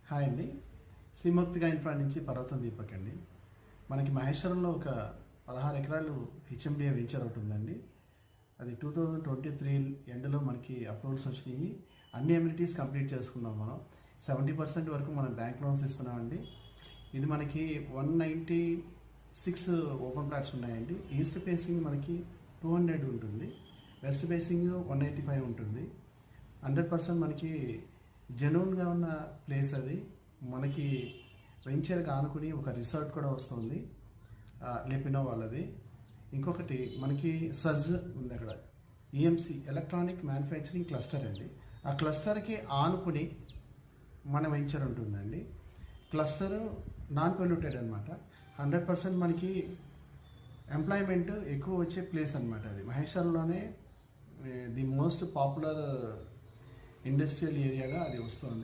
Hi అండి. శ్రీముక్తిగా infra నుంచి పర్వతం దీపక్ అండి. మనకి మహేశ్వరంలో ఒక 16 ఎకరాలు హెచ్ఎండిఏ వెంచర్ ఒకటి ఉందండి. అది 2023 ఎండ్లో మనకి అప్రూవల్స్ వచ్చినాయి. అన్ని ఎమ్యూనిటీస్ కంప్లీట్ చేసుకున్నాం. మనం 70% వరకు మనం బ్యాంక్ లోన్స్ ఇస్తున్నామండి. ఇది మనకి 196 ఓపెన్ ప్లాట్స్ ఉన్నాయండి. ఈస్ట్ ఫేసింగ్ మనకి 200 ఉంటుంది, వెస్ట్ ఫేసింగ్ 185 ఉంటుంది. 100% మనకి జెన్యూన్గా ఉన్న ప్లేస్. అది మనకి వెంచర్గా ఆనుకుని ఒక రిసార్ట్ కూడా వస్తుంది, లేపినో వాళ్ళది. ఇంకొకటి మనకి సజ్ ఉంది అక్కడ, ఈఎంసి ఎలక్ట్రానిక్ మ్యానుఫ్యాక్చరింగ్ క్లస్టర్ అండి. ఆ క్లస్టర్కి ఆనుకుని మన వెంచర్ ఉంటుందండి. క్లస్టర్ నాన్ పొల్యూటెడ్ అనమాట. 100% మనకి ఎంప్లాయ్మెంట్ ఎక్కువ వచ్చే ప్లేస్ అనమాట. అది మహేశ్వరంలోనే ది మోస్ట్ పాపులర్ ఇండస్ట్రియల్ ఏరియాగా అది వస్తుంది.